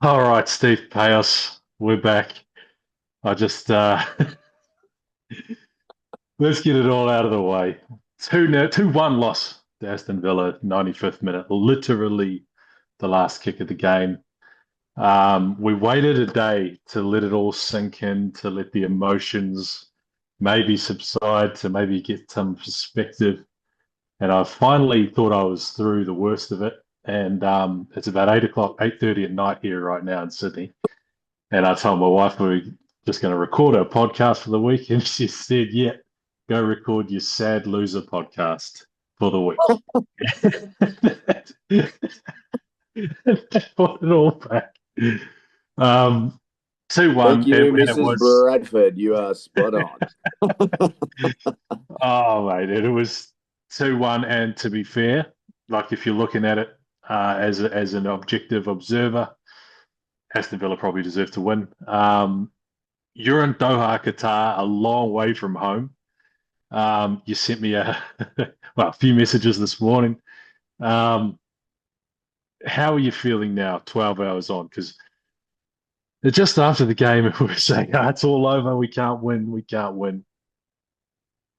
All right, Steve Payos, we're back. I just let's get it all out of the way. 2-1 loss to Aston Villa, 95th minute, literally the last kick of the game. We waited a day to let it all sink in, to let the emotions maybe subside, to maybe get some perspective. And I finally thought I was through the worst of it. And it's about 8 o'clock, 8:30 at night here right now in Sydney. And I told my wife we were just going to record a podcast for the week, and she said, "Yeah, go record your sad loser podcast for the week." That brought it all back. Um, 2-1, Thank you, and it Mrs. was, Bradford. You are spot on. oh, mate, it was 2-1. And to be fair, like if you're looking at it as an objective observer, Aston Villa probably deserved to win. You're in Doha, Qatar, a long way from home. You sent me a few messages this morning. Um, how are you feeling now, 12 hours on? Because just after the game, we were saying, "Oh, it's all over. We can't win. We can't win."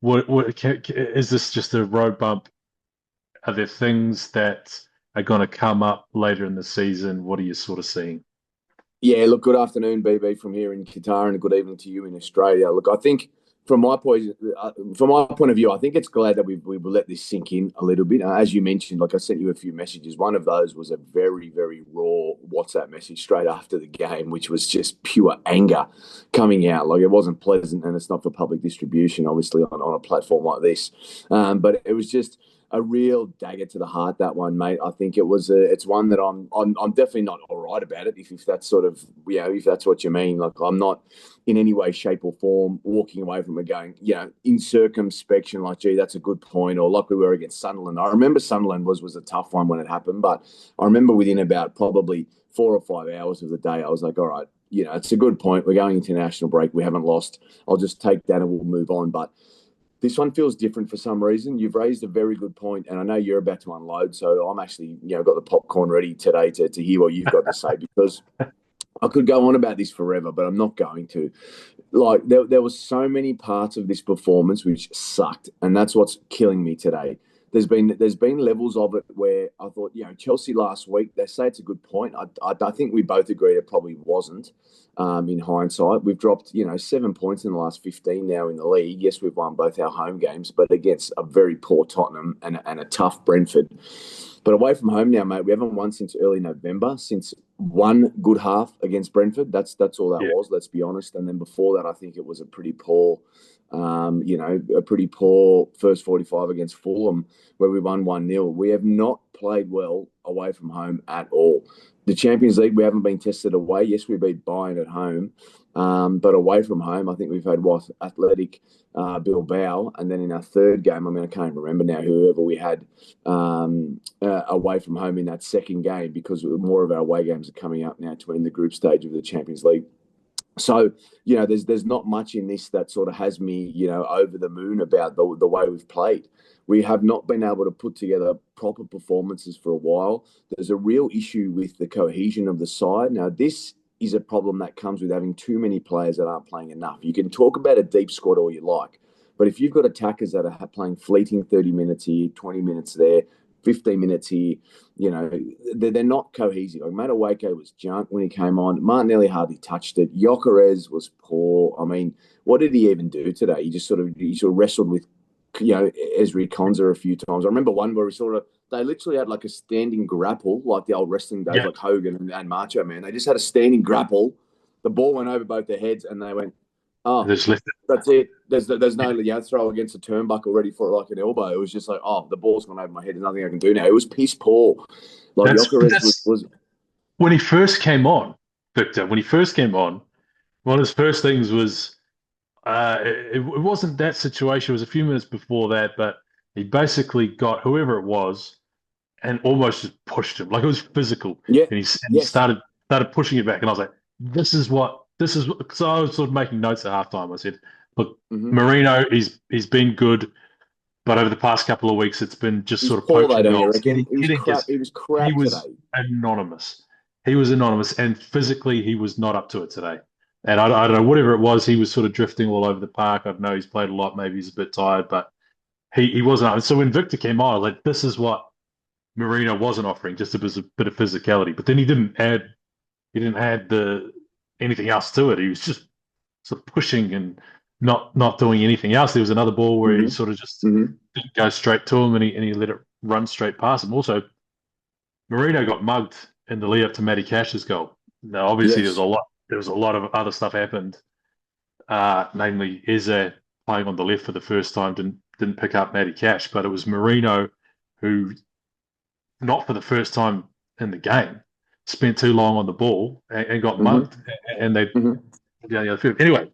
Is this just a road bump? Are there things that are going to come up later in the season? What are you sort of seeing? Yeah, look, good afternoon, BB, from here in Qatar, and good evening to you in Australia. Look, I think from my point of view, I think it's glad that we've let this sink in a little bit. As you mentioned, like I sent you a few messages. One of those was a very, very raw WhatsApp message straight after the game, which was just pure anger coming out. Like it wasn't pleasant, and it's not for public distribution, obviously, on a platform like this. But it was just a real dagger to the heart, that one, mate. I think it's one that I'm definitely not all right about it. If that's sort of if that's what you mean. Like I'm not in any way, shape, or form walking away from it going, in circumspection, like, gee, that's a good point, or like we were against Sunderland. I remember Sunderland was a tough one when it happened, but I remember within about probably 4 or 5 hours of the day, I was like, all right, it's a good point. We're going into national break. We haven't lost. I'll just take that and we'll move on. But this one feels different for some reason. You've raised a very good point, and I know you're about to unload, so I'm actually, got the popcorn ready today to hear what you've got to say, because I could go on about this forever, but I'm not going to. Like there was so many parts of this performance which sucked, and that's what's killing me today. There's been levels of it where I thought, Chelsea last week, they say it's a good point. I think we both agreed it probably wasn't. In hindsight, we've dropped 7 points in the last 15 now in the league. Yes, we've won both our home games, but against a very poor Tottenham and a tough Brentford. But away from home now, mate, we haven't won since early November, since one good half against Brentford. That's all that Yeah, was, let's be honest. And then before that, I think it was a pretty poor first 45 against Fulham, where we won 1-0. We have not played well away from home at all. The Champions League, we haven't been tested away. Yes, we beat Bayern at home, but away from home, I think we've had Athletic Bilbao, and then in our third game, I mean, I can't remember now whoever we had away from home in that second game, because more of our away games are coming up now to end the group stage of the Champions League. So, there's not much in this that sort of has me, over the moon about the way we've played. We have not been able to put together proper performances for a while. There's a real issue with the cohesion of the side. Now, this is a problem that comes with having too many players that aren't playing enough. You can talk about a deep squad all you like, but if you've got attackers that are playing fleeting 30 minutes here, 20 minutes there, 15 minutes here, they're not cohesive. Like Madueke was junk when he came on. Martinelli hardly touched it. Gyökeres was poor. I mean, what did he even do today? He sort of wrestled with, Ezri Konza a few times. I remember one where they literally had like a standing grapple, like the old wrestling days, yeah. like Hogan and Macho Man. They just had a standing grapple. The ball went over both their heads, and they went, "Oh, Just left that's it. There's no throw against a turnbuckle ready for like an elbow." It was just like, oh, the ball's gone over my head. There's nothing I can do now. It was piss poor. Like Gyökeres that's was when he first came on, Victor. When he first came on, one of his first things was it wasn't that situation. It was a few minutes before that, but he basically got whoever it was and almost just pushed him like it was physical, yeah, and he yes. started pushing it back, and I was like, this is what. So I was sort of making notes at halftime. I said, look, Mm-hmm. Marino, he's been good, but over the past couple of weeks, it's been just He's sort of poor though, poaching don't you goals, reckon? He was getting crap. his. He was He crap was today. anonymous. he was anonymous, and physically he was not up to it today. And I don't know, whatever it was, he was sort of drifting all over the park. I don't know he's played a lot, maybe he's a bit tired, but he wasn't. And so when Victor came on, like this is what Marino wasn't offering, just a bit of physicality. But then he didn't add the anything else to it. He was just sort of pushing and not doing anything else. There was another ball where he Hmm. sort of just Hmm. didn't go straight to him, and he let it run straight past him. Also, Marino got mugged in the lead up to Matty Cash's goal. Now, obviously, Yes. There was a lot of other stuff happened. Namely, Eze playing on the left for the first time didn't pick up Matty Cash, but it was Marino who, not for the first time in the game, spent too long on the ball and got Hmm. mugged, and they Hmm. anyway.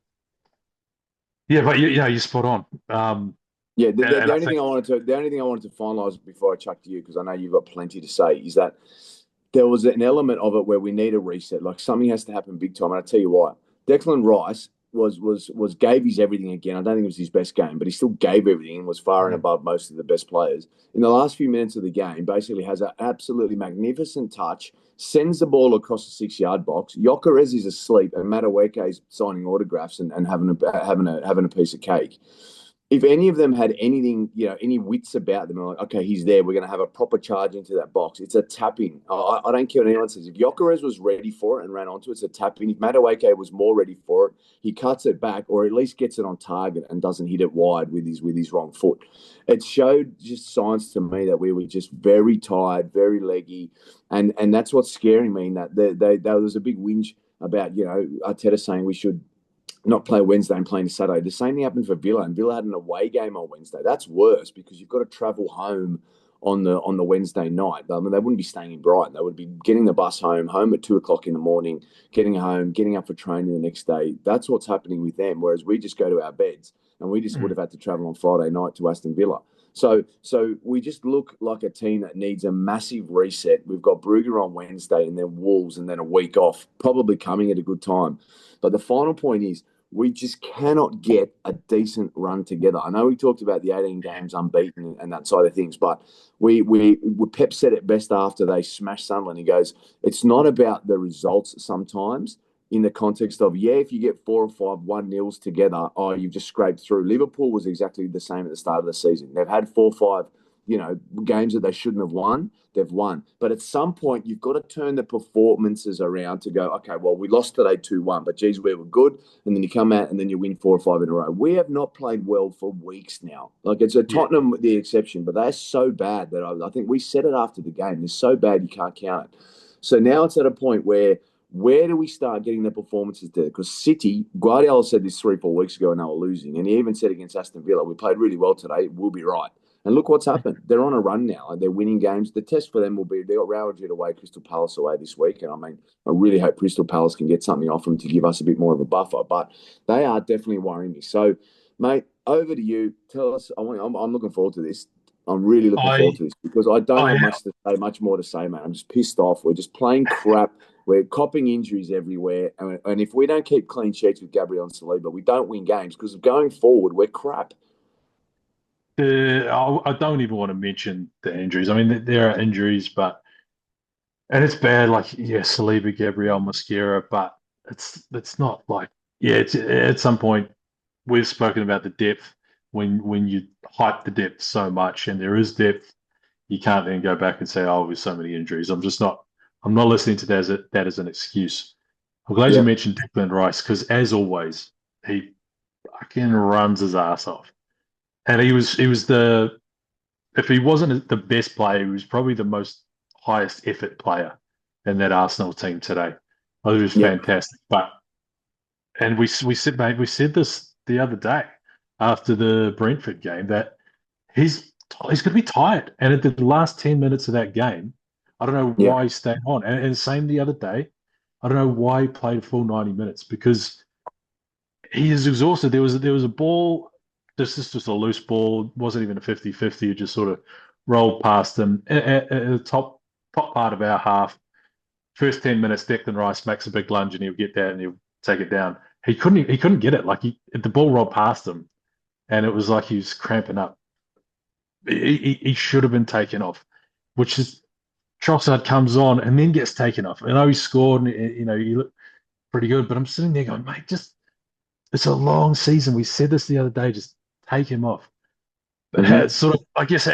Yeah, but you're spot on. Yeah, And I think the only thing I wanted to finalise before I chuck to you, because I know you've got plenty to say, is that there was an element of it where we need a reset. Like something has to happen big time. And I tell you why. Declan Rice was gave his everything again. I don't think it was his best game, but he still gave everything and was far and above most of the best players. In the last few minutes of the game, basically has an absolutely magnificent touch, sends the ball across the 6 yard box. Jokeres is asleep, and Madueke is signing autographs and having a piece of cake. If any of them had anything, any wits about them, like, okay, he's there, we're going to have a proper charge into that box. It's a tapping. I don't care what anyone says. If Jokeres was ready for it and ran onto it, it's a tapping. If Madueke was more ready for it, he cuts it back or at least gets it on target and doesn't hit it wide with his wrong foot. It showed just signs to me that we were just very tired, very leggy, and that's what's scaring me. In that there was a big whinge about Arteta saying we should not play Wednesday and playing Saturday. The same thing happened for Villa, and Villa had an away game on Wednesday. That's worse because you've got to travel home on the Wednesday night. I mean, they wouldn't be staying in Brighton. They would be getting the bus home at 2 o'clock in the morning, getting home, getting up for training the next day. That's what's happening with them. Whereas we just go to our beds, and we just would have had to travel on Friday night to Aston Villa. So we just look like a team that needs a massive reset. We've got Brugger on Wednesday, and then Wolves, and then a week off, probably coming at a good time. But the final point is we just cannot get a decent run together. I know we talked about the 18 games unbeaten and that side of things, but we Pep said it best after they smashed Sunderland. He goes, it's not about the results sometimes in the context of, yeah, if you get 4 or 5 1-0s together, oh, you've just scraped through. Liverpool was exactly the same at the start of the season. They've had 4 or 5 games that they shouldn't have won, they've won. But at some point, you've got to turn the performances around to go, okay, well, we lost today 2-1, but geez, we were good. And then you come out and then you win 4 or 5 in a row. We have not played well for weeks now. Like it's a yeah, Tottenham the exception, but they're so bad that I think we said it after the game. They're so bad you can't count it. So now it's at a point where do we start getting the performances there? Because City, Guardiola said this 3 or 4 weeks ago and they were losing. And he even said against Aston Villa, we played really well today. We'll be right. And look what's happened. They're on a run now and they're winning games. The test for them will be they got Real Madrid away, Crystal Palace away this week. And I mean, I really hope Crystal Palace can get something off them to give us a bit more of a buffer. But they are definitely worrying me. So, mate, over to you. Tell us. I'm looking forward to this. I'm really looking forward I to this because I don't I have much more to say, mate. I'm just pissed off. We're just playing crap. We're copping injuries everywhere. And if we don't keep clean sheets with Gabriel and Saliba, we don't win games because going forward, we're crap. I don't even want to mention the injuries. I mean, there are injuries, but and it's bad. Like yeah, Saliba, Gabriel, Mosquera, but it's not like yeah. It's at some point we've spoken about the depth when you hype the depth so much, and there is depth. You can't then go back and say, "Oh, there's so many injuries." I'm not listening to that as an excuse. I'm glad you Yeah. mentioned Declan Rice because, as always, he fucking runs his ass off, and he was the if he wasn't the best player, he was probably the most highest effort player in that Arsenal team today. Oh, he was Yeah. fantastic. But and we said mate, we said this the other day after the Brentford game that he's going to be tired. And at the last 10 minutes of that game, I don't know Yeah. why he stayed on. And same the other day, I don't know why he played a full 90 minutes because he is exhausted. There was a ball. This was a loose ball. Wasn't even a 50-50. It just sort of rolled past him at the top part of our half. First 10 minutes, Declan Rice makes a big lunge and he'll get that and he'll take it down. He couldn't get it. Like the ball rolled past him and it was like he was cramping up. He should have been taken off, which is Trossard comes on and then gets taken off. I know he scored, and he looked pretty good, but I'm sitting there going, mate, just it's a long season. We said this the other day, just take him off. Mm-hmm. Sort of, I guess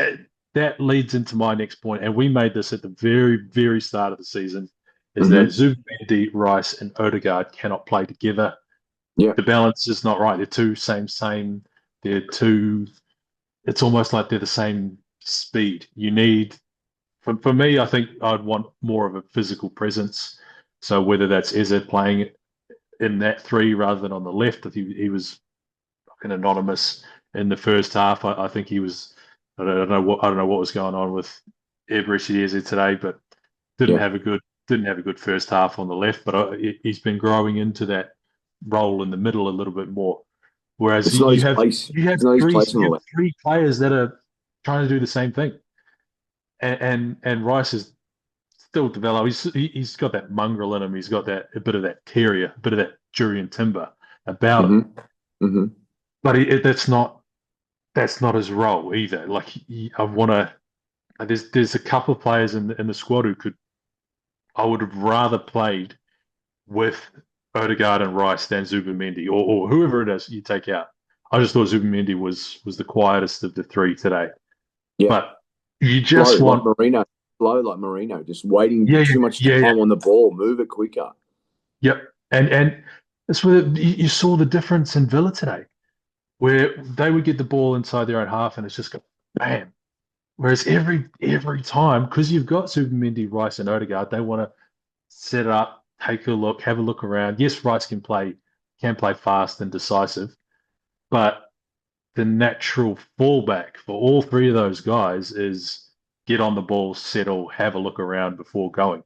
that leads into my next point, and we made this at the very, very start of the season, is that Mm-hmm. Zubimendi, Rice, and Odegaard cannot play together. Yeah. The balance is not right. They're two same. They're two. It's almost like they're the same speed. You need, for me, I think I'd want more of a physical presence. So whether that's Eze playing in that three rather than on the left, if he was fucking anonymous in the first half. I think he was. I don't know what was going on with Eberechi Eze today, but didn't Yeah. have a good didn't have a good first half on the left. But he's been growing into that role in the middle a little bit more. Whereas It's not you his have place. you have It's not his three place on you the have left. three players that are trying to do the same thing, and Rice is still developing. He's got that mongrel in him. He's got that a bit of that terrier, a bit of that Jurien timber about him. Mm-hmm. Mm-hmm. But that's not his role either. Like I want to. There's a couple of players in the squad who could. I would have rather played with Odegaard and Rice than Zubimendi or whoever it is you take out. I just thought Zubimendi was the quietest of the three today. Yeah. But you Slow just like want, Marino. Slow like Marino. Just waiting yeah, too much yeah, yeah, time on the ball. Move it quicker. yep. And that's where you saw the difference in Villa today, where they would get the ball inside their own half and it's just go bam. Whereas every time, because you've got Zubimendi, Rice, and Odegaard, they want to set it up, take a look, have a look around. Yes, Rice can play fast and decisive, but the natural fallback for all three of those guys is get on the ball, settle, have a look around before going.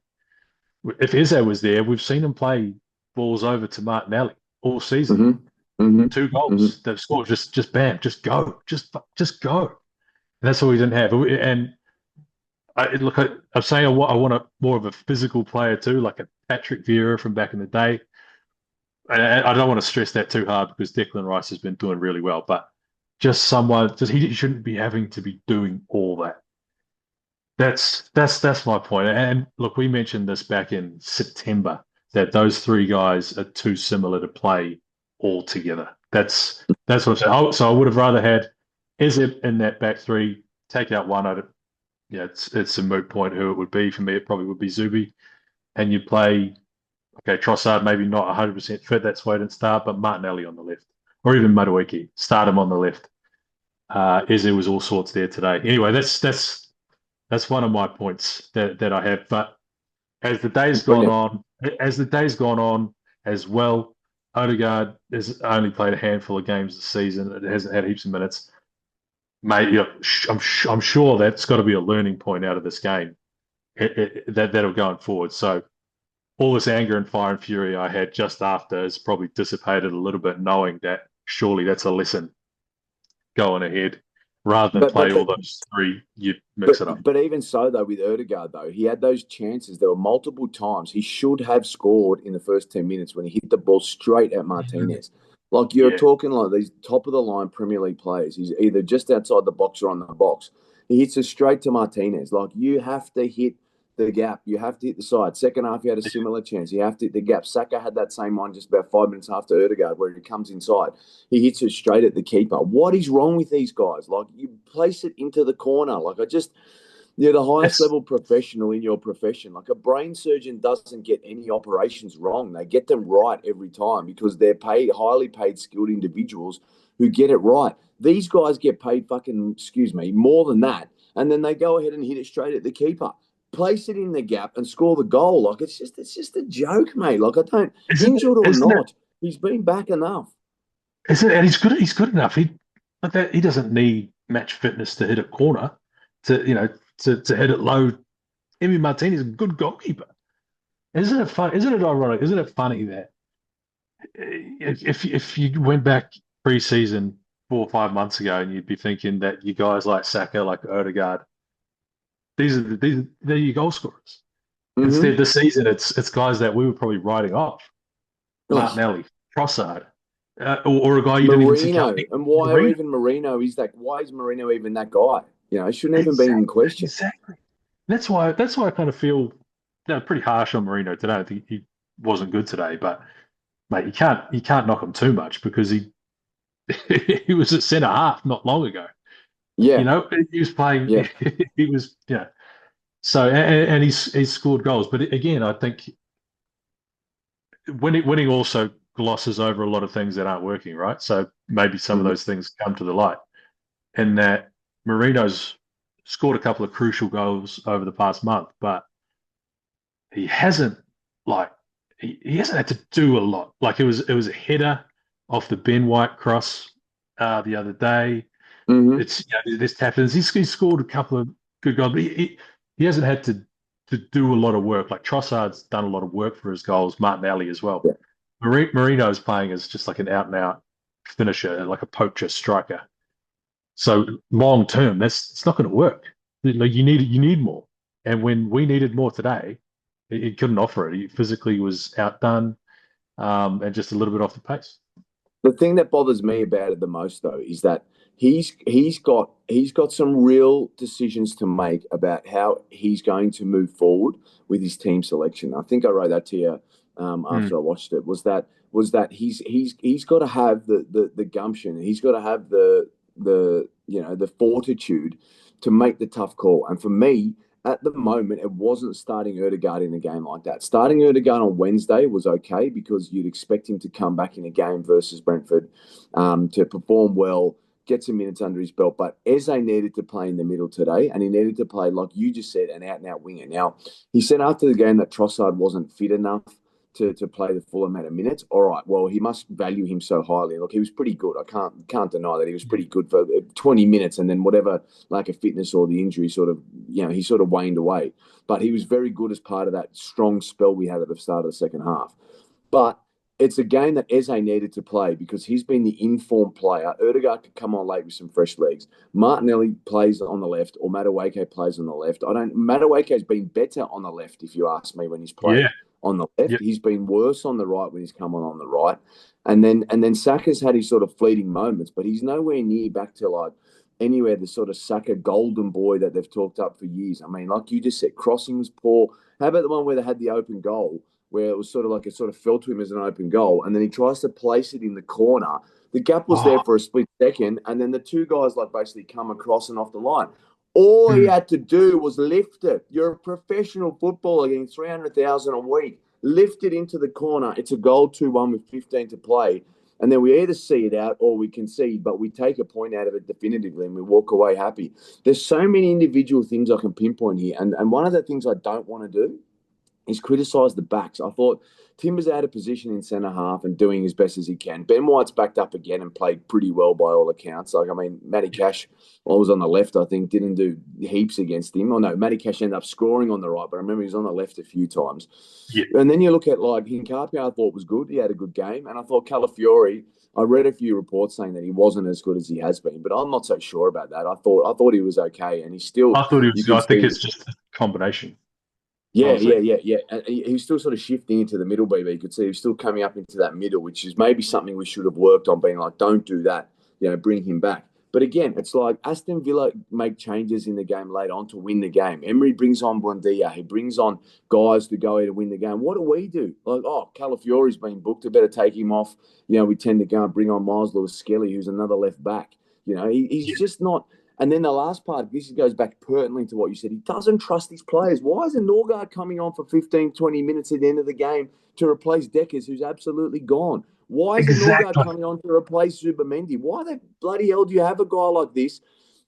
If Eze was there, we've seen him play balls over to Martinelli all season. Mm-hmm. Mm-hmm. Two Mm-hmm. goals they've scored, just bam, just go, just go. And that's all we didn't have. And I'm saying I want more of a physical player too, like a Patrick Vieira from back in the day. And I don't want to stress that too hard because Declan Rice has been doing really well, but just someone, just he shouldn't be having to be doing all that. That's my point. And look, we mentioned this back in September that those three guys are too similar to play all together. That's what I'm saying. So I would have rather had Eze in that back three, take out one. Yeah, it's a moot point who it would be. For me, it probably would be Zubi. And you play, okay, Trossard maybe not 100% fit. That's why I didn't start, but Martinelli on the left. Or even Madueke, start him on the left. Eze was all sorts there today. Anyway, that's one of my points that I have. But as the days gone Brilliant. on, as the days gone on as well, Odegaard has only played a handful of games this season. It hasn't had heaps of minutes. Mate, I'm sure that's got to be a learning point out of this game that'll going forward. So all this anger and fire and fury I had just after has probably dissipated a little bit, knowing that surely that's a lesson going ahead. Rather than But play but all but those three, you mix it up. but even so though, with Erdegaard though, he had those chances. There were multiple times he should have scored in the first 10 minutes when he hit the ball straight at Martinez. Like you're Yeah, talking like these top of the line Premier League players. He's either just outside the box or on the box. He hits it straight to Martinez. Like you have to hit the gap. You have to hit the side. Second half, you had a similar chance. You have to hit the gap. Saka had that same one just about 5 minutes after Erdegaard, where he comes inside. He hits it straight at the keeper. What is wrong with these guys? Like you place it into the corner. Like you're the highest it's level professional in your profession. Like a brain surgeon doesn't get any operations wrong. They get them right every time because they're highly paid, skilled individuals who get it right. These guys get paid fucking, excuse me, more than that. And then they go ahead and hit it straight at the keeper. Place it in the gap and score the goal. Like it's just a joke, mate. Like I don't, isn't it injured or isn't it not, he's been back enough. isn't it, and he's good enough. He doesn't need match fitness to hit a corner, to hit it low. Emi Martinez is a good goalkeeper. Isn't it fun? Isn't it ironic? Isn't it funny that if you went back pre-season 4 or 5 months ago and you'd be thinking that you guys like Saka, like Odegaard, they're your goal scorers. Instead, Mm-hmm. this season it's guys that we were probably writing off. Oh, Martinelli, Trossard, or a guy you didn't even see Marino. coming. And why Marino. even Marino is that? Why is Marino even that guy? You know, it shouldn't even be in Exactly. question. Exactly. That's why I kind of feel pretty harsh on Marino today. I think he wasn't good today, but mate, you can't knock him too much because he he was at centre half not long ago. Yeah, He was playing. yeah. He was So and he's scored goals, but again, I think winning also glosses over a lot of things that aren't working, right? So maybe some of Mhm. those things come to the light, and that Marino's scored a couple of crucial goals over the past month, but he hasn't like he hasn't had to do a lot. Like it was a header off the Ben White cross the other day. Mhm. It's this happens. He's scored a couple of good goals, but he hasn't had to do a lot of work. Like Trossard's done a lot of work for his goals. Martinelli as well. Yeah. Marino's playing as just like an out and out finisher, like a poacher striker. So long term, that's it's not going to work. Like you need more. And when we needed more today, he couldn't offer it. He physically was outdone, and just a little bit off the pace. The thing that bothers me about it the most, though, is that he's got some real decisions to make about how he's going to move forward with his team selection. I think I wrote that to you Mm. after I watched it. Was that he's got to have the gumption. He's got to have the fortitude to make the tough call. And for me, at the moment, it wasn't starting Erdegaard in a game like that. Starting Erdegaard on Wednesday was okay because you'd expect him to come back in a game versus Brentford to perform well, get some minutes under his belt. But Eze needed to play in the middle today, and he needed to play, like you just said, an out-and-out winger. Now, he said after the game that Trossard wasn't fit enough to play the full amount of minutes. All right, well, he must value him so highly. Look, he was pretty good. I can't deny that he was pretty good for 20 minutes, and then whatever lack of fitness or the injury sort of, he sort of waned away. But he was very good as part of that strong spell we had at the start of the second half. But it's a game that Eze needed to play because he's been the informed player. Erdegaard could come on late with some fresh legs. Martinelli plays on the left, or Madueke plays on the left. I don't. Madueke has been better on the left, if you ask me, when he's Yeah. played on the left. Yep. He's been worse on the right when he's come on the right. And then Saka's had his sort of fleeting moments, but he's nowhere near back to like anywhere the sort of Saka golden boy that they've talked up for years. I mean, like you just said, crossing was poor. How about the one where they had the open goal, where it was sort of like it sort of fell to him as an open goal, and then he tries to place it in the corner. The gap was there Oh. for a split second, and then the two guys like basically come across and off the line. All he Mm. had to do was lift it. You're a professional footballer getting 300,000 a week. Lift it into the corner. It's a goal 2-1 with 15 to play. And then we either see it out or we concede, but we take a point out of it definitively and we walk away happy. There's so many individual things I can pinpoint here. And one of the things I don't want to do is criticise the backs. I thought Timber's out of position in centre half and doing as best as he can. Ben White's backed up again and played pretty well by all accounts. Like, I mean, Matty Cash, I was on the left, I think, didn't do heaps against him. Oh, no, Matty Cash ended up scoring on the right, but I remember he was on the left a few times. Yeah. And then you look at, like, Hincapié, I thought was good. He had a good game. And I thought Calafiori, I read a few reports saying that he wasn't as good as he has been, but I'm not so sure about that. I thought he was okay, and he still, I thought he you was. could I think see. it's just a combination, Yeah, honestly. yeah, yeah, yeah. And he was still sort of shifting into the middle, BB. You could see he was still coming up into that middle, which is maybe something we should have worked on, being like, don't do that, bring him back. But again, it's like Aston Villa make changes in the game later on to win the game. Emery brings on Buendia. He brings on guys to go in to win the game. What do we do? Like, oh, Calafiori's been booked. I better take him off. We tend to go and bring on Miles Lewis-Skelly, who's another left back. He's Yeah. just not. And then the last part, this goes back pertinently to what you said. He doesn't trust his players. Why isn't Norgard coming on for 15, 20 minutes at the end of the game to replace Deckers, who's absolutely gone? Why isn't Norgard Exactly. coming on to replace Zubamendi? Why the bloody hell do you have a guy like this?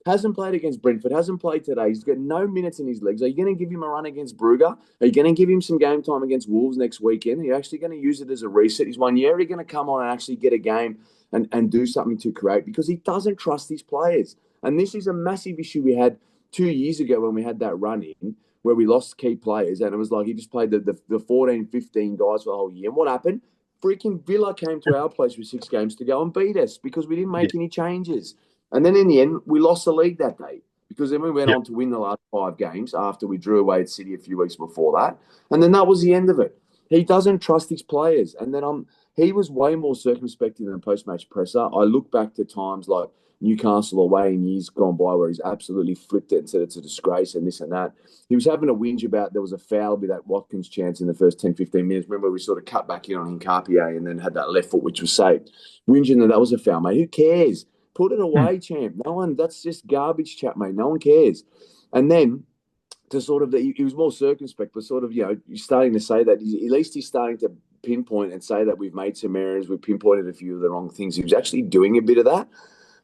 Hasn't played against Brentford, hasn't played today. He's got no minutes in his legs. Are you going to give him a run against Brugge? Are you going to give him some game time against Wolves next weekend? Are you actually going to use it as a reset? He's 1 year. Are you going to come on and actually get a game and do something to create? Because he doesn't trust his players. And this is a massive issue we had 2 years ago when we had that run in where we lost key players. And it was like he just played the 14, 15 guys for the whole year. And what happened? Freaking Villa came to our place with 6 games to go and beat us because we didn't Yeah. make any changes. And then in the end, we lost the league that day because then we went Yeah. on to win the last 5 games after we drew away at City a few weeks before that. And then that was the end of it. He doesn't trust his players. And then he was way more circumspect in the post-match presser. I look back to times like Newcastle away in years gone by where he's absolutely flipped it and said it's a disgrace and this and that. He was having a whinge about there was a foul with that Watkins chance in the first 10, 15 minutes. Remember, we sort of cut back in on Hincapié and then had that left foot, which was saved. Whinging that was a foul, mate. Who cares? Put it Hmm. away, champ. No one, that's just garbage chat, mate. No one cares. And then to sort of, he was more circumspect, but sort of, you're starting to say that, at least he's starting to pinpoint and say that we've made some errors, we've pinpointed a few of the wrong things. He was actually doing a bit of that.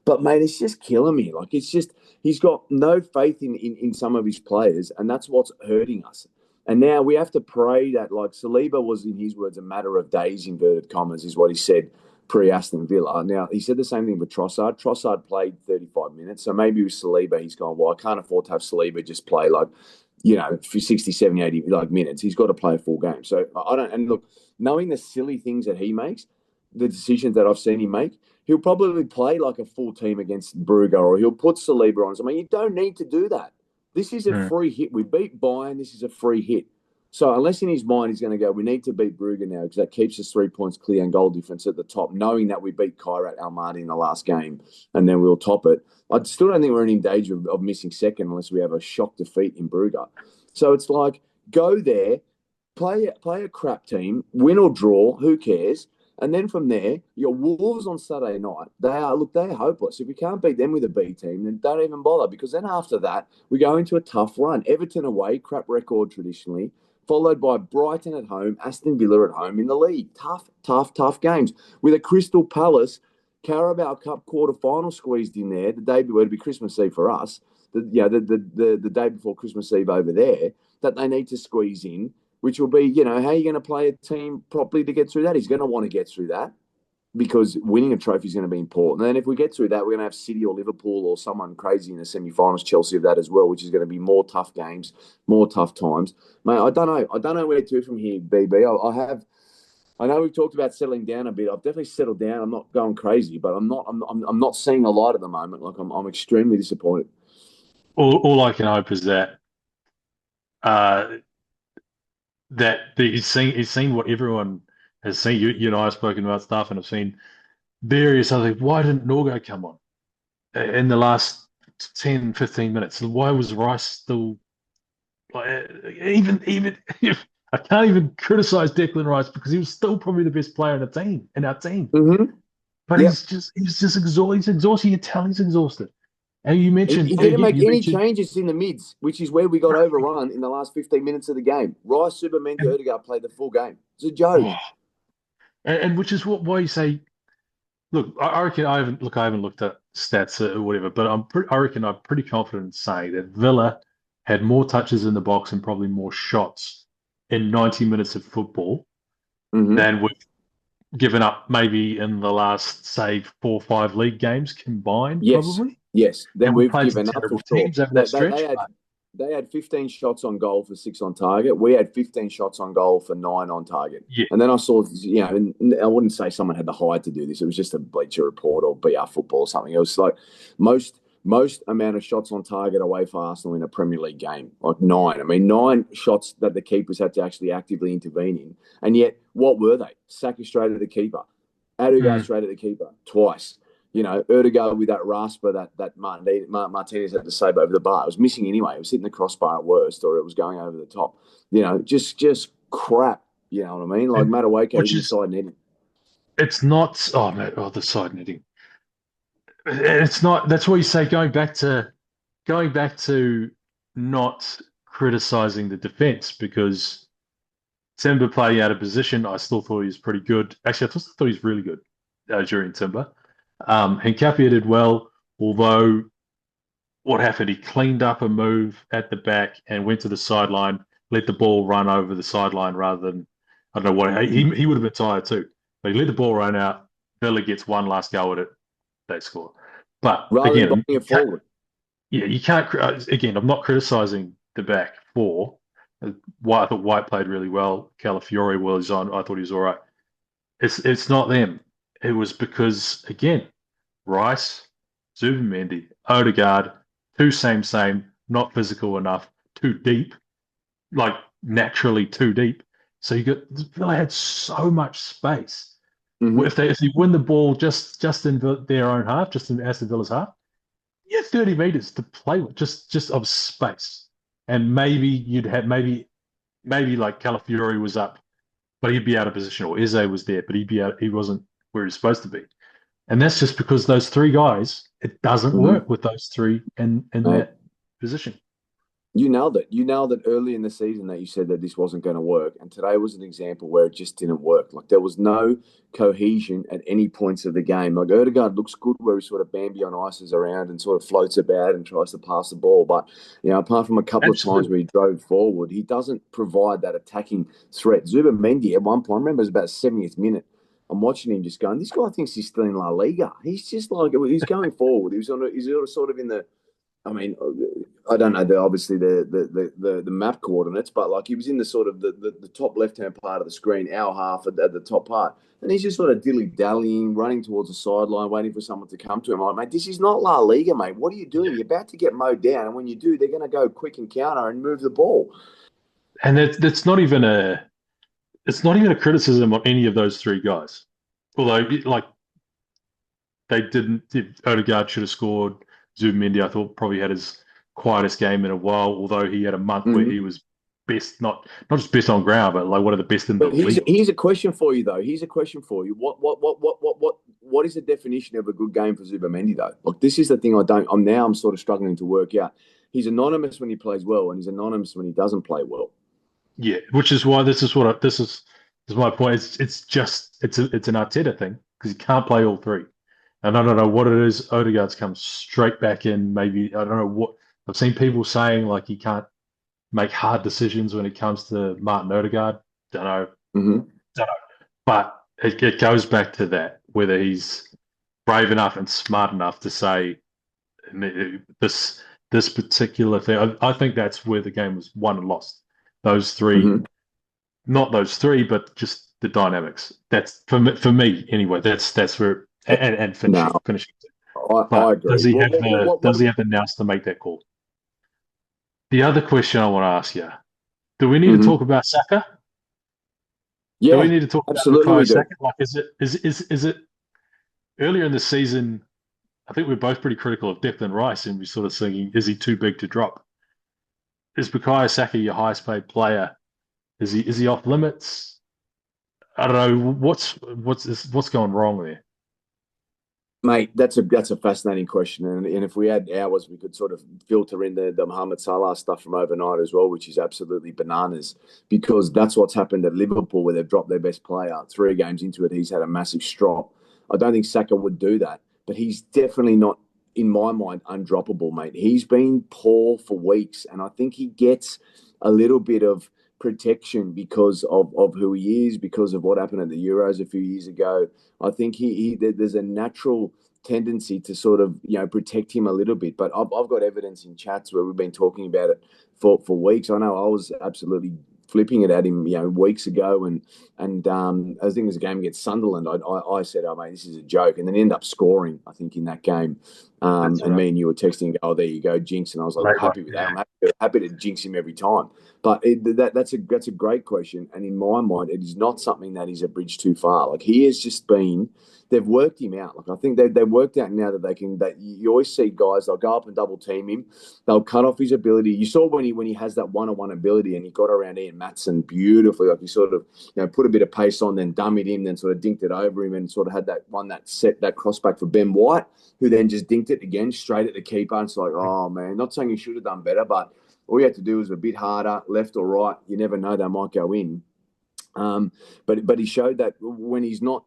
But, mate, it's just killing me. Like, it's just, he's got no faith in some of his players, and that's what's hurting us. And now we have to pray that, like, Saliba was, in his words, a matter of days, inverted commas, is what he said pre-Aston Villa. Now, he said the same thing with Trossard. Trossard played 35 minutes, so maybe with Saliba, he's gone, well, I can't afford to have Saliba just play, like, for 60, 70, 80 like, minutes. He's got to play a full game. So, I don't, and look, knowing the silly things that he makes, the decisions that I've seen him make, he'll probably play like a full team against Brugge, or he'll put Saliba on. I mean, you don't need to do that. This is a Hmm. free hit. We beat Bayern. This is a free hit. So unless in his mind he's going to go, we need to beat Brugge now because that keeps us 3 points clear and goal difference at the top, knowing that we beat Kairat Almaty in the last game and then we'll top it. I still don't think we're in danger of missing second unless we have a shock defeat in Brugge. So it's like, go there, play a crap team, win or draw, who cares? And then from there, your Wolves on Saturday night, they're hopeless. If we can't beat them with a B team, then don't even bother, because then after that, we go into a tough run. Everton away, crap record traditionally, followed by Brighton at home, Aston Villa at home in the league. Tough, tough, tough games. With a Crystal Palace Carabao Cup quarter-final squeezed in there the day before, it'd be Christmas Eve for us, the day before Christmas Eve over there, that they need to squeeze in, which will be, how are you going to play a team properly to get through that? He's going to want to get through that because winning a trophy is going to be important. And then if we get through that, we're going to have City or Liverpool or someone crazy in the semi-finals, Chelsea of that as well, which is going to be more tough games, more tough times. Mate, I don't know. I don't know where to from here, BB. I know we've talked about settling down a bit. I've definitely settled down. I'm not going crazy, but I'm not seeing a light at the moment. Like, I'm extremely disappointed. All I can hope is uh, he's seen what everyone has seen. You and I have spoken about stuff, and I've seen various other. Why didn't Norgo come on in the last 10, 15 minutes? Why was Rice still like, even if I can't even criticize Declan Rice because he was still probably the best player in our team. Mm-hmm. But Yep. he's just exhausted. He's exhausted. You can tell he's exhausted. And you He mentioned didn't make you any mentioned changes in the mids, which is where we got overrun in the last 15 minutes of the game. Rice, Supermendi, and, Odegaard played the full game. It's a joke. oh, and which is why you say, look, I reckon I haven't looked at stats or whatever, but I reckon I'm pretty confident in saying that Villa had more touches in the box and probably more shots in 90 minutes of football Mm-hmm. than we've given up maybe in the last, say, 4 or 5 league games combined, Yes, probably. yes. Then And we we've played some given up for terrible sure. teams over that They stretch. had But they had 15 shots on goal for 6 on target. We had 15 shots on goal for 9 on target. yeah, And then I saw, and I wouldn't say someone had the hide to do this. It was just a Bleacher Report or BR Football or something. It was like most amount of shots on target away for Arsenal in a Premier League game, like 9. I mean, 9 shots that the keepers had to actually actively intervene in. And yet, what were they? Saka straight at the keeper. Odegaard mm, straight at the keeper twice. Odegaard with that rasper that Martinez had to save over the bar. It was missing anyway. It was hitting the crossbar at worst, or it was going over the top. Just crap. You know what I mean? Like and Madueke which hitting is side netting. it's not. Oh man, the side netting. It's not. That's why you say going back to not criticizing the defense because Timber playing out of position. I still thought he was pretty good. Actually, I thought he was really good during Timber. Hincapie did well, although what happened? He cleaned up a move at the back and went to the sideline, let the ball run over the sideline rather than I don't know what he would have been tired too. But he let the ball run out. Villa gets one last go at it. They score. But Rather than again, buying it forward. you can't. Again, I'm not criticizing the back four. White, I thought White played really well. Calafiore was on. I thought he was all right. It's not them. It was because again, Rice, Zubimendi, Odegaard, too same, not physical enough, too deep, like naturally too deep. So Villa had so much space Hmm. If they win the ball just in their own half, just in Aston Villa's half, you have 30 meters to play with, just of space. And maybe you'd have maybe like Calafiori was up, but he'd be out of position, or Eze was there, but he wasn't where he's supposed to be. And that's just because those three guys, it doesn't Hmm. work with those three in Mate, that position. you nailed it. You nailed it early in the season that you said that this wasn't going to work. And today was an example where it just didn't work. Like there was no cohesion at any points of the game. Like Odegaard looks good where he sort of Bambi on ices around and sort of floats about and tries to pass the ball. But, apart from a couple of times Absolutely. where he drove forward, he doesn't provide that attacking threat. Zubimendi at one point, I remember it was about 70th minute. I'm watching him just going, this guy thinks he's still in La Liga. He's just like, he's going forward. He's sort of in the, I mean, I don't know obviously the map coordinates, but like he was in the sort of the top left hand part of the screen, our half at the top part, and he's just sort of dilly dallying, running towards the sideline, waiting for someone to come to him. I'm like, mate, this is not La Liga, mate. What are you doing? Yeah. You're about to get mowed down, and when you do, they're going to go quick and counter and move the ball. And that's not even a it's not even a criticism on any of those three guys. Although like they didn't Odegaard should have scored. Zubimendi, I thought, probably had his quietest game in a while, although he had a month where he Mm-hmm. was best, not just best on ground, but like one of the best in the But league. here's a question for you though. Here's a question for you. What is the definition of a good game for Zubamendi though? Like this is the thing I'm sort of struggling to work out. He's anonymous when he plays well, and he's anonymous when he doesn't play well. Yeah, which is why this is my point. It's an Arteta thing because he can't play all three, and I don't know what it is. Odegaard's come straight back in. Maybe I don't know what I've seen people saying like he can't make hard decisions when it comes to Martin Odegaard. Don't know, Mm-hmm. don't know, but it goes back to that whether he's brave enough and smart enough to say this this particular thing. I think that's where the game was won and lost. Those three Mm-hmm. not those three, but just the dynamics. That's for me anyway. That's where and No, finishing. I But agree. does he have the nous to make that call? The other question I want to ask you: do we need to Mm-hmm. talk about Saka? Do we Yeah, need to talk about absolutely Bukayo we do. Saka? Like, is it earlier in the season? I think we're both pretty critical of Declan Rice, and we're sort of thinking, is he too big to drop? Is Bukayo Saka your highest paid player? Is he off limits? I don't know what's going wrong there. Mate, that's a fascinating question, and if we had hours, we could sort of filter in the Mohamed Salah stuff from overnight as well, which is absolutely bananas because that's what's happened at Liverpool where they've dropped their best player. 3 games into it, he's had a massive strop. I don't think Saka would do that, but he's definitely not, in my mind, undroppable, mate. He's been poor for weeks, and I think he gets a little bit of protection because of who he is, because of what happened at the Euros a few years ago. I think there's a natural tendency to sort of protect him a little bit. But I've got evidence in chats where we've been talking about it for weeks. I know I was absolutely flipping it at him weeks ago, and I think as a game against Sunderland, I said, oh mate, this is a joke, and then end up scoring I think in that game. That's And right. me and you were texting, oh there you go, jinx, and I was like, Late one. happy with that. Yeah. I'm happy to jinx him every time. But that's a great question, and in my mind, it is not something that is a bridge too far. Like he has just been, they've worked him out. Like I think they've worked out now that they can. That you always see guys, they'll go up and double team him, they'll cut off his ability. You saw when he has that one-on-one ability, and he got around Ian Matson beautifully. Like he sort of put a bit of pace on, then dummied him, then sort of dinked it over him, and sort of had that set that crossback for Ben White, who then just dinked it again straight at the keeper. And it's like, oh man, not saying he should have done better, but all you had to do was a bit harder, left or right. You never know, they might go in. But he showed that when he's not,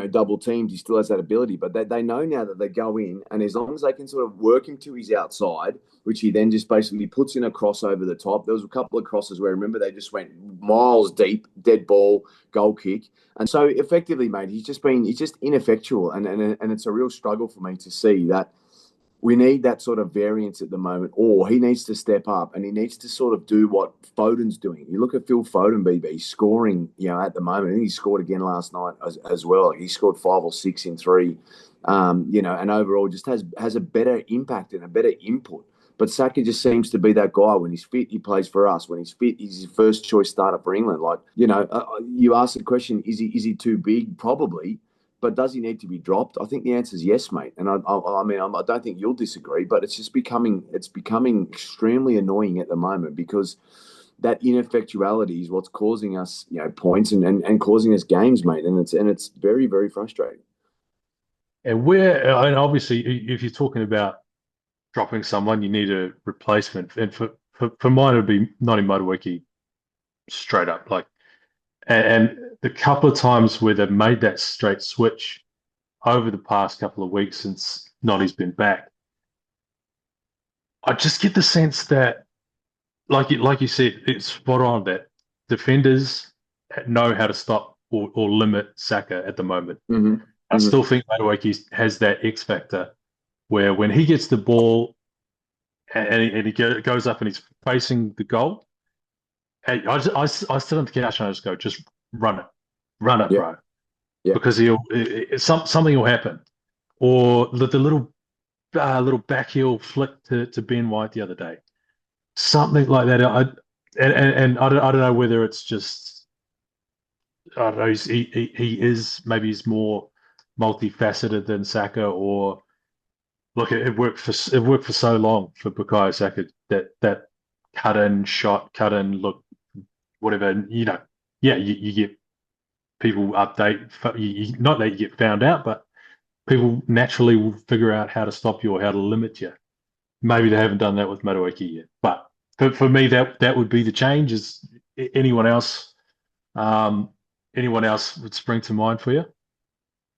double teamed, he still has that ability. But they know now that they go in, and as long as they can sort of work him to his outside, which he then just basically puts in a cross over the top. There was a couple of crosses where, remember, they just went miles deep, dead ball, goal kick. And so effectively, mate, he's just ineffectual. And it's a real struggle for me to see that we need that sort of variance at the moment, or he needs to step up and he needs to sort of do what Foden's doing. You look at Phil Foden, BB, scoring, at the moment. I think he scored again last night as well. He scored 5 or 6 in 3, and overall just has a better impact and a better input. But Saka just seems to be that guy. When he's fit, he plays for us. When he's fit, he's his first choice starter for England. Like, you ask the question, is he too big? Probably. but does he need to be dropped? I think the answer is yes, mate. And I mean, I don't think you'll disagree, but it's becoming extremely annoying at the moment because that ineffectuality is what's causing us, points and causing us games, mate. And it's very, very frustrating. And obviously, if you're talking about dropping someone, you need a replacement. And for mine, it would be Nani Madueke straight up. Like, and the couple of times where they've made that straight switch over the past couple of weeks since Nani's been back, I just get the sense that, like you said, it's spot on that defenders know how to stop or limit Saka at the moment. Mm-hmm. I Mm-hmm. still think Madueke has that X factor where when he gets the ball and he goes up and he's facing the goal, and I sit on the couch and I just go, just run it, Yeah. bro, Yeah. because something will happen, or the little back heel flick to Ben White the other day, something like that. And I don't know whether it's just I don't know he is maybe he's more multifaceted than Saka, or look, it worked for so long for Bukayo Saka that cut in shot, cut in look, whatever. Yeah, you get people update. Not that you get found out, but people naturally will figure out how to stop you or how to limit you. Maybe they haven't done that with Madueke yet, but for me, that would be the change. Is anyone else? Um, anyone else would spring to mind for you?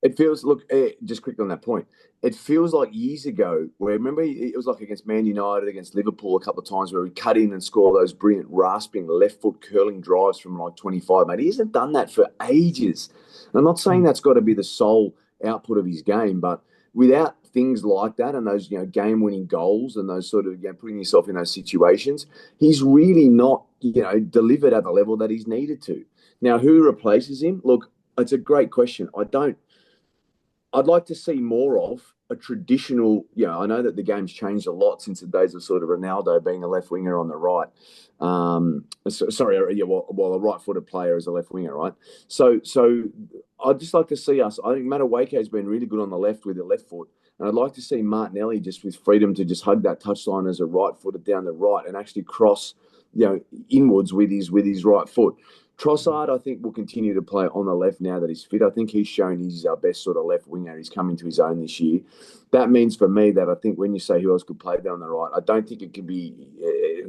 It feels, look, just quickly on that point, it feels like years ago where, remember, it was like against Man United, against Liverpool a couple of times where we cut in and score those brilliant rasping left foot curling drives from like 25, mate. He hasn't done that for ages. And I'm not saying that's got to be the sole output of his game, but without things like that and those, game winning goals and those sort of, putting yourself in those situations, he's really not, delivered at the level that he's needed to. Now, who replaces him? Look, it's a great question. I'd like to see more of a traditional. I know that the game's changed a lot since the days of sort of Ronaldo being a left winger on the right. Sorry, yeah, while a right-footed player is a left winger, right? So I'd just like to see us. I think Madueke has been really good on the left with the left foot, and I'd like to see Martinelli just with freedom to just hug that touchline as a right-footed down the right and actually cross, inwards with his right foot. Trossard, I think, will continue to play on the left now that he's fit. I think he's shown he's our best sort of left winger. He's coming to his own this year. That means for me that I think when you say who else could play down the right, I don't think it could be,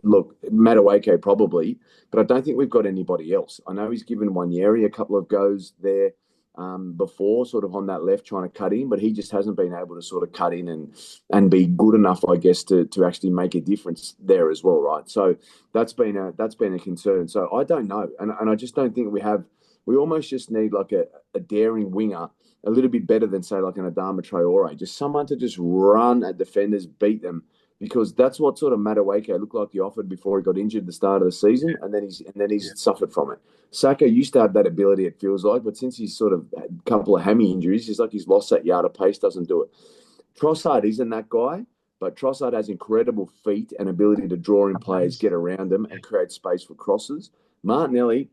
look, Madueke probably, but I don't think we've got anybody else. I know he's given Wanyeri a couple of goes there before, sort of on that left trying to cut in, but he just hasn't been able to sort of cut in and be good enough, I guess, to actually make a difference there as well, right? So that's been a concern. So I don't know, and I just don't think we have. We almost just need like a daring winger, a little bit better than say like an Adama Traore, just someone to just run at defenders, beat them. Because that's what sort of Madueke looked like he offered before he got injured at the start of the season, and then he's suffered from it. Saka used to have that ability, it feels like, but since he's sort of had a couple of hammy injuries, it's like he's lost that yard of pace, doesn't do it. Trossard isn't that guy, but Trossard has incredible feet and ability to draw in players, get around them, and create space for crosses. Martinelli,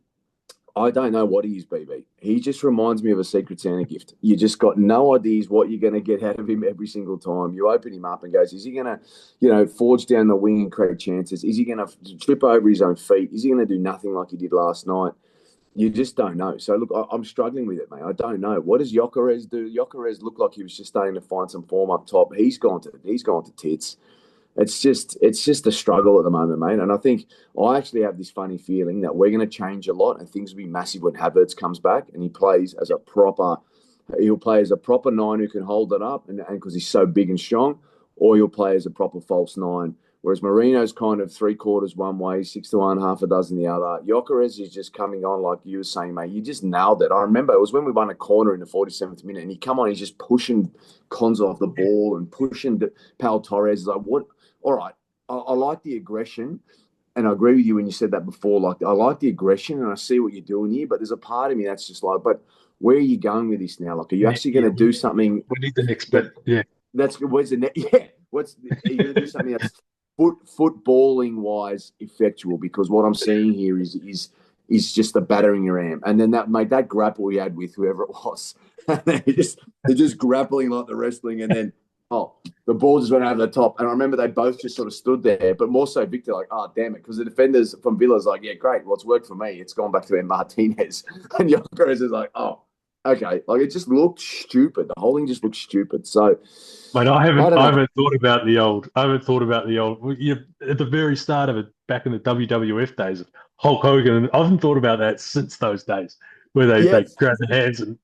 I don't know what he is, BB. He just reminds me of a Secret Santa gift. You just got no ideas what you're going to get out of him every single time. You open him up and goes, is he going to, forge down the wing and create chances? Is he going to trip over his own feet? Is he going to do nothing like he did last night? You just don't know. So, look, I'm struggling with it, mate. I don't know. What does Gyökeres do? Gyökeres looked like he was just starting to find some form up top. He's gone to tits. It's just a struggle at the moment, mate. And I think I actually have this funny feeling that we're going to change a lot and things will be massive when Havertz comes back and he'll play as a proper nine who can hold it up and because he's so big and strong, or he'll play as a proper false nine. Whereas Marino's kind of three quarters one way, 6 to 1, half a dozen the other. Gyökeres is just coming on like you were saying, mate. You just nailed it. I remember it was when we won a corner in the 47th minute and he come on, he's just pushing Cons off the ball and pushing Pal Torres. Like, what? All right, I like the aggression, and I agree with you when you said that before. Like, I like the aggression, and I see what you're doing here, but there's a part of me that's just like, but where are you going with this now? Like, are you actually going to do something? We need the next bit. Yeah. Where's the net? Yeah. Are you going to do something that's footballing wise effectual? Because what I'm seeing here is is just the battering ram. And then that made that grapple we had with whoever it was. And they're just grappling like the wrestling. And then, the ball just went over the top. And I remember they both just sort of stood there, but more so Victor, like, oh, damn it. Because the defenders from Villa's like, yeah, great. Well, it's worked for me. It's gone back to Martinez. And Gyökeres is like, oh, okay. Like, it just looked stupid. The whole thing just looked stupid. So, But I don't I know. haven't thought about the old. I haven't thought about the old. At the very start of it, back in the WWF days, Hulk Hogan. I haven't thought about that since those days, where they Yes. grab their hands and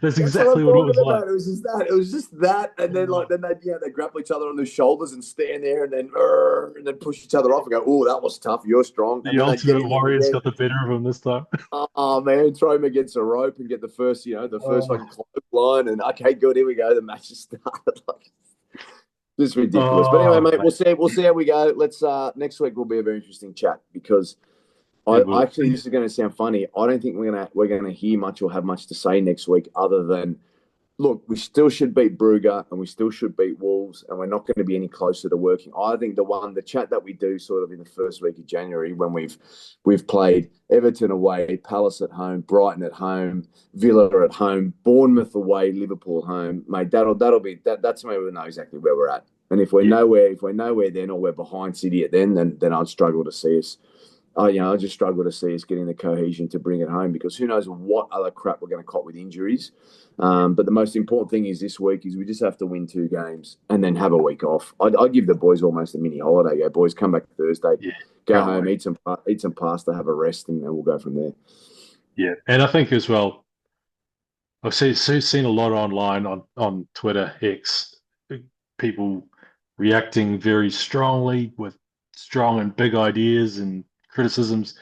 that's That's what I'm exactly what it talking was like. about. It was just that. It was just that, and then Oh, they grapple each other on the shoulders and stand there, and then push each other off and go, "Oh, that was tough. You're strong." And the then they get Ultimate in there Warriors again. got the better of him this time. Oh man, throw him against a rope and get the first, the first Oh, fucking clothesline, and okay, good, here we go. The match is started. Like, just ridiculous. But anyway, oh, mate, mate, we'll see how we go. Let's next week will be a very interesting chat because it I will. actually, this is going to sound funny. I don't think we're gonna hear much or have much to say next week, other than look, we still should beat Brugge and we still should beat Wolves, and we're not going to be any closer to working. I think the chat that we do sort of in the first week of January when we've played Everton away, Palace at home, Brighton at home, Villa at home, Bournemouth away, Liverpool at home, mate. That'll be that's where we'll know exactly where we're at. And Yeah, if we're nowhere then, or we're behind City at then I'd struggle to see us. I just struggle to see us getting the cohesion to bring it home because who knows what other crap we're going to cop with injuries. yeah, But the most important thing is this week is we just have to win 2 games and then have a week off. I'd give the boys almost a mini holiday. Go, boys, come back Thursday, yeah. go Can't home, wait. eat some pasta, have a rest, and then we'll go from there. Yeah, and I think as well, seen a lot online on Twitter, X, people reacting very strongly with strong and big ideas and criticisms,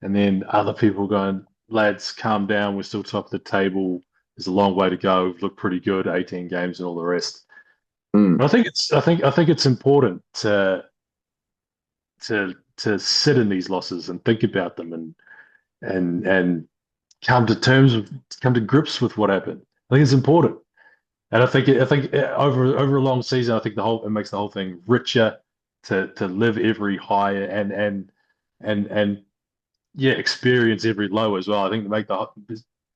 and then other people going, "Lads, calm down. We're still top of the table. There's a long way to go. We've looked pretty good, 18 games and all the rest." Mm, But I think it's important to sit in these losses and think about them and come to grips with what happened. I think it's important. And I think over a long season, I think it makes the whole thing richer to live every high and yeah, experience every low as well. I think to make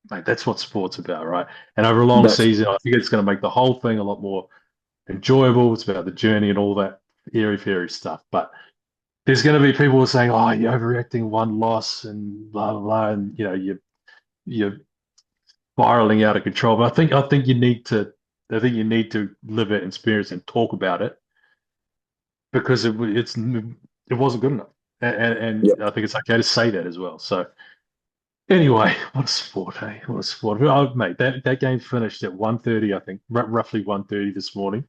mate, that's what sport's about, right? And over a long that's season, I think it's going to make the whole thing a lot more enjoyable. It's about the journey and all that airy fairy stuff. But there's going to be people saying, "Oh, you're overreacting one loss and blah blah blah," and you're spiraling out of control. But I think you need to live it, experience, and talk about it because it wasn't good enough, yeah. and I think it's okay to say that as well. So anyway, what a sport, hey? What a sport, mate! That game finished at 1:30, I think, roughly 1:30 this morning,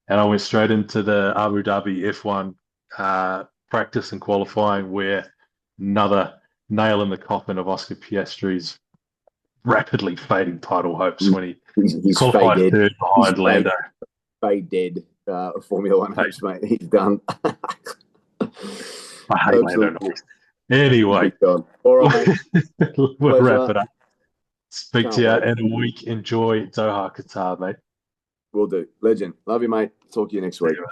and I went straight into the Abu Dhabi F1 practice and qualifying, where another nail in the coffin of Oscar Piastri's rapidly fading title hopes when he He's fade qualified dead. third He's behind Lando. fade dead. Formula One Hey, hopes, mate. He's done. I hate Lando Absolutely Norris. Anyway, big time. All right, mate. we'll wrap Pleasure. it up. Speak to Can't you wait. in a week. Enjoy Doha, Qatar, mate. Will do. Legend. Love you, mate. Talk to you next See week. you.